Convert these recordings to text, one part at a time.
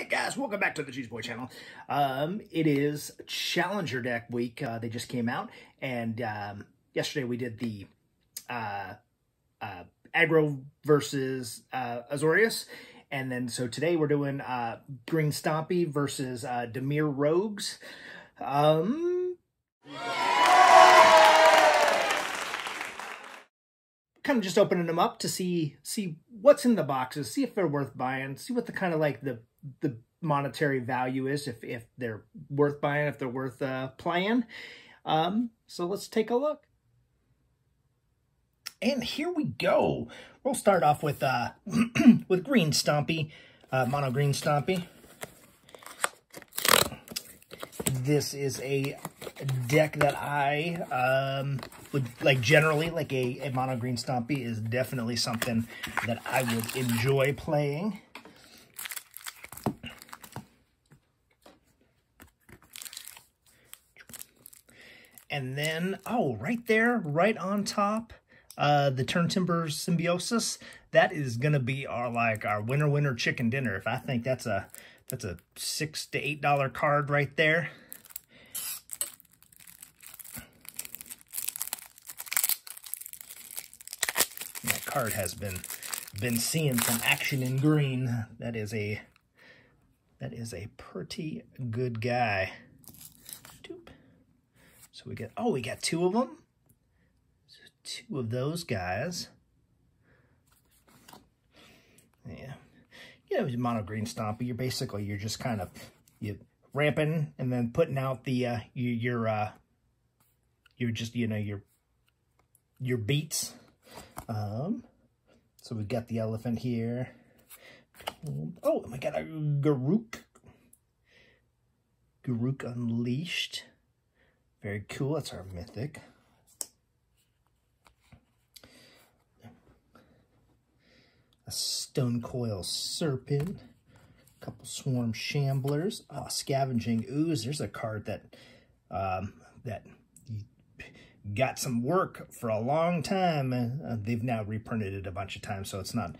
Hey guys, welcome back to the Cheeseboy channel. It is Challenger deck week. They just came out, and yesterday we did the aggro versus Azorius, and then so today we're doing Green Stompy versus Dimir Rogues. Kind of just opening them up to see what's in the boxes, see if they're worth buying, see what the kind of like the monetary value is, if they're worth buying, if they're worth playing. So let's take a look. And here we go. We'll start off with with Green Stompy, Mono Green Stompy. This is a deck that I would like. Generally, like a Mono Green Stompy is definitely something that I would enjoy playing. And then, oh, right there, right on top, the Turntimber Symbiosis. That is gonna be our winner chicken dinner. If I think that's a $6 to $8 card right there. That card has been seeing some action in green. That is a pretty good guy. So we got two of them. So two of those guys. Yeah. You know, Mono Green Stompy, you're just kind of ramping and then putting out the your beats. So we've got the elephant here. Oh, and we got a Garruk Unleashed. Very cool. That's our mythic. A Stone Coil Serpent. A couple Swarm Shamblers. Oh, Scavenging Ooze. There's a card that got some work for a long time. They've now reprinted it a bunch of times, so it's not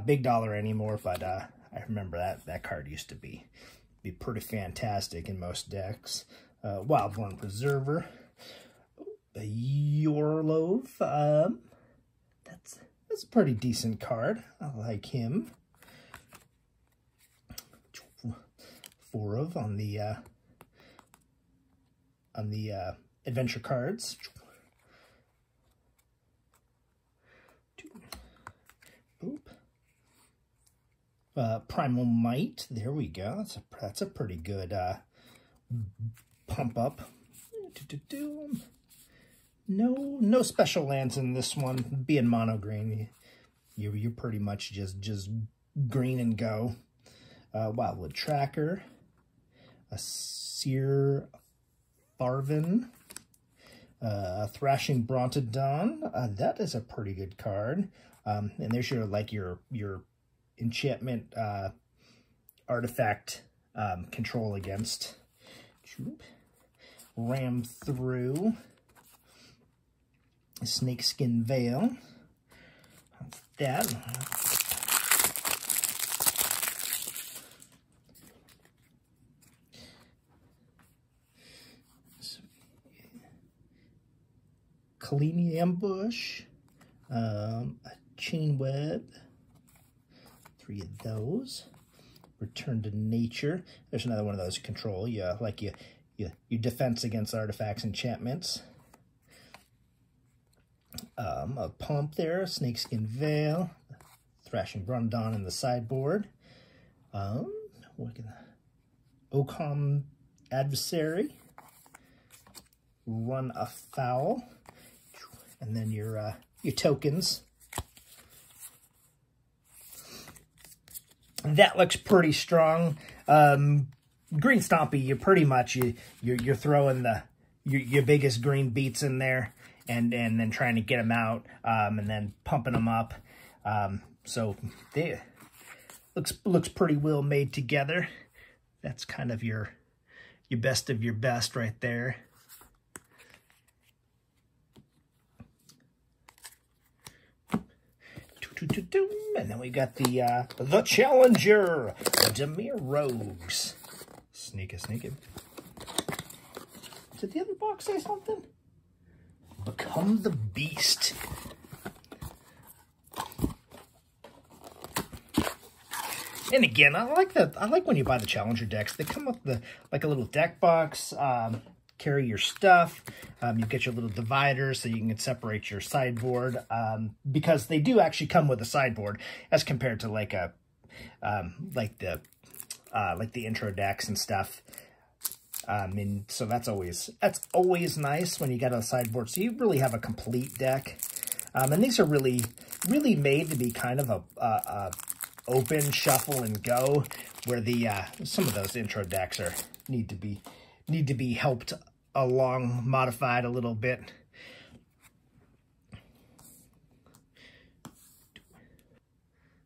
big dollar anymore. But I remember that card used to be pretty fantastic in most decks. Wildborn Preserver, a Yorlov. That's a pretty decent card. I like him. 4 of on the adventure cards. Boop. Primal Might. There we go. That's a pretty good pump up. No special lands in this one. Being mono green, you're pretty much just green and go. Wildwood Tracker, a Seer Farvin, Thrashing Brontodon. That is a pretty good card. And there's your enchantment artifact control against. Ram Through, Snakeskin Veil. That. Kalini Ambush, a Chain Web. 3 of those. Return to Nature. There's another one of those control. Yeah, like your defense against artifacts, enchantments. A Pump there, Snakeskin Veil, Thrashing Brontodon in the sideboard. Ocom Adversary, Run Afoul, and then your tokens. That looks pretty strong. Green Stompy, you're pretty much you're throwing your biggest green beats in there, and then trying to get them out, and then pumping them up. So they looks pretty well made together. That's kind of your best of your best right there. And then we got the Challenger, the Dimir Rogues. Sneak it. Did the other box say something? Become the Beast. And again, I like when you buy the Challenger decks. They come with like a little deck box. Carry your stuff. You get your little divider so you can separate your sideboard. Because they do actually come with a sideboard as compared to like the intro decks and stuff. And so that's always nice when you get a sideboard. So you really have a complete deck. And these are really made to be kind of a open shuffle and go, where the some of those intro decks need to be helped along, modified a little bit.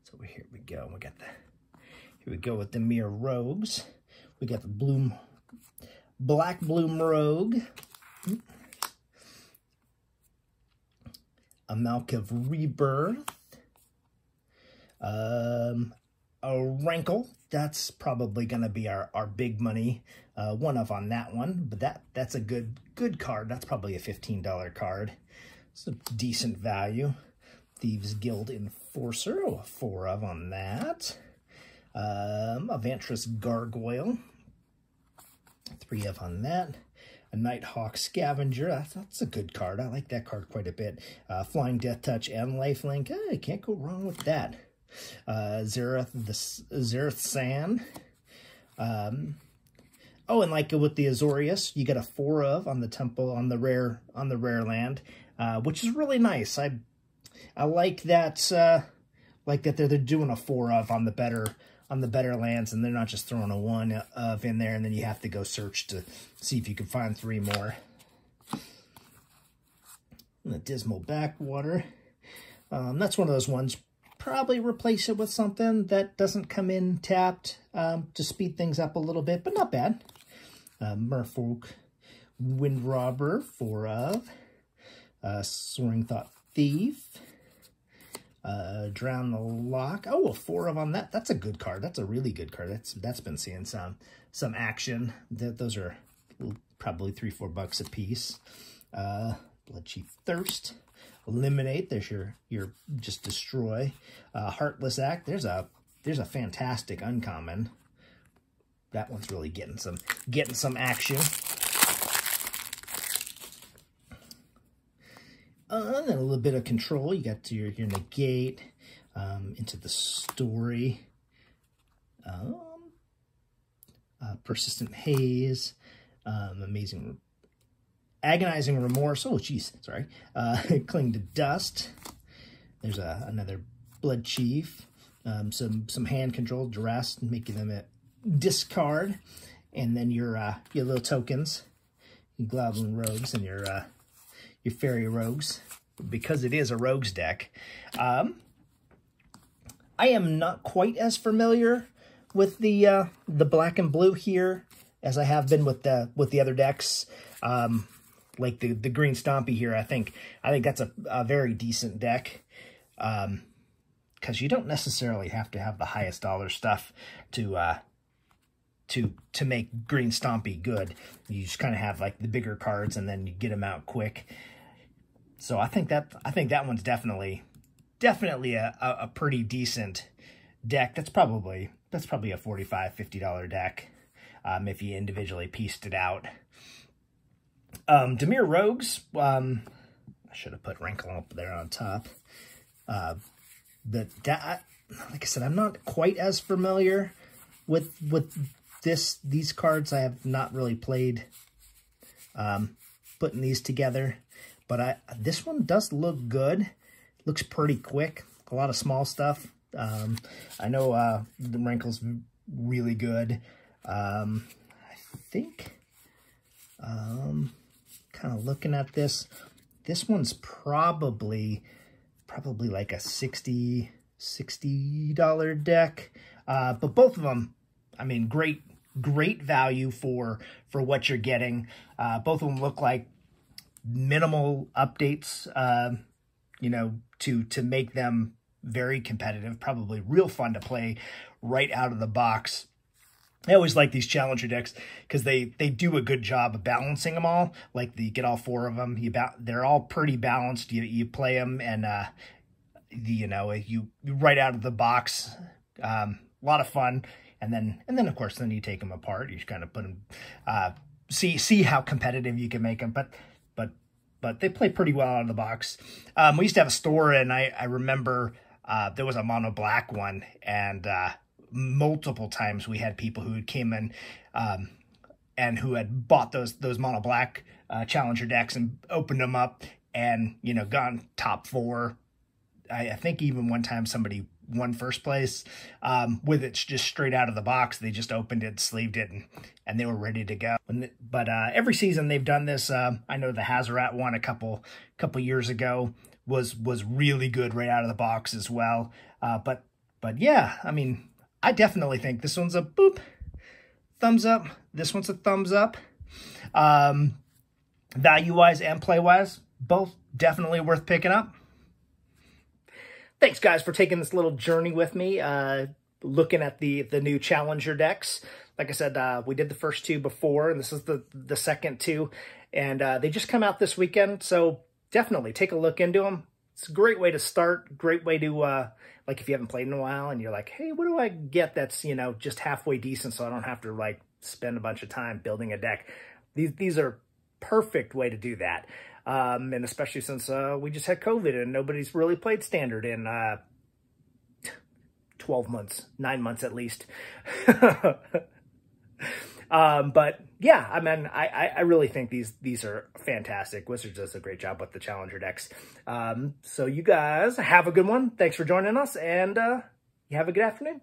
So here we go. Here we go with the Dimir Rogues. We got the Black Bloom Rogue, a Milk of Rebirth, a Rankle. That's probably going to be our big money one of on that one, but that's a good card. That's probably a $15 card. It's a decent value. Thieves Guild Enforcer, 4 of on that. A Vantress Gargoyle, 3 of on that. A Nighthawk Scavenger, that's a good card. I like that card quite a bit. Flying Death Touch and Lifelink, I can't go wrong with that. Zereth Sand. Oh, and like with the Azorius, you get a 4 of on the temple on the rare land, which is really nice. I like that. Like that they're doing a 4 of on the better lands, and they're not just throwing a 1 of in there, and then you have to go search to see if you can find 3 more. And the Dismal Backwater. That's one of those ones. Probably replace it with something that doesn't come in tapped to speed things up a little bit, but not bad. Merfolk Windrobber, 4 of. Soaring Thought Thief. Drown the Lock. Oh, a 4 of on that. That's a good card. That's a really good card. That's been seeing some action. Those are probably $3-4 a piece. Bloodchief Thirst. Eliminate. There's your just destroy. Heartless Act. There's a fantastic uncommon. That one's really getting some action. And then a little bit of control. You got to your negate, into the story. Persistent Haze. Agonizing Remorse. Oh, geez, sorry. Cling to Dust. There's another Blood Chief. Some hand control, duress, making them a discard. And then your little tokens, your Goblin Rogues and your Fairy Rogues, because it is a Rogues deck. I am not quite as familiar with the black and blue here as I have been with the other decks. Like the Green Stompy here, I think that's a very decent deck, because you don't necessarily have to have the highest dollar stuff to make Green Stompy good. You just kind of have like the bigger cards, and then you get them out quick. So I think that one's definitely a pretty decent deck. That's probably a $45-50 deck, if you individually pieced it out. Dimir Rogues, I should have put Rankle up there on top. Like I said, I'm not quite as familiar with these cards. I have not really played putting these together, but this one does look good. Looks pretty quick. A lot of small stuff. I know the Rankle's really good. I think. Kind of looking at this one's probably like a $60 deck. But both of them, I mean, great value for what you're getting. Both of them look like minimal updates, to make them very competitive, probably real fun to play right out of the box. I always like these challenger decks because they do a good job of balancing them all. Like you get all 4 of them, they're all pretty balanced. You play them and you right out of the box, a lot of fun. And then of course you take them apart. You just kind of put them, see how competitive you can make them. But they play pretty well out of the box. We used to have a store, and I remember there was a mono black one, and multiple times we had people who came in and who had bought those mono black challenger decks and opened them up and, gone top 4. I think even one time somebody won first place with it just straight out of the box. They just opened it, sleeved it, and they were ready to go. But every season they've done this. I know the Hazarat one a couple years ago was really good right out of the box as well. But yeah, I mean, I definitely think this one's a boop, thumbs up. This one's a thumbs up. Value-wise and play-wise, both definitely worth picking up. Thanks, guys, for taking this little journey with me, looking at the new Challenger decks. Like I said, we did the first 2 before, and this is the second 2, and they just come out this weekend, so definitely take a look into them. It's a great way to start, great way to, like if you haven't played in a while, and you're like, hey, what do I get that's, just halfway decent so I don't have to, like, spend a bunch of time building a deck. These are perfect way to do that. And especially since we just had COVID and nobody's really played Standard in 12 months, 9 months at least. But yeah, I mean, I really think these are fantastic. Wizards does a great job with the Challenger decks. So you guys have a good one. Thanks for joining us, and you have a good afternoon.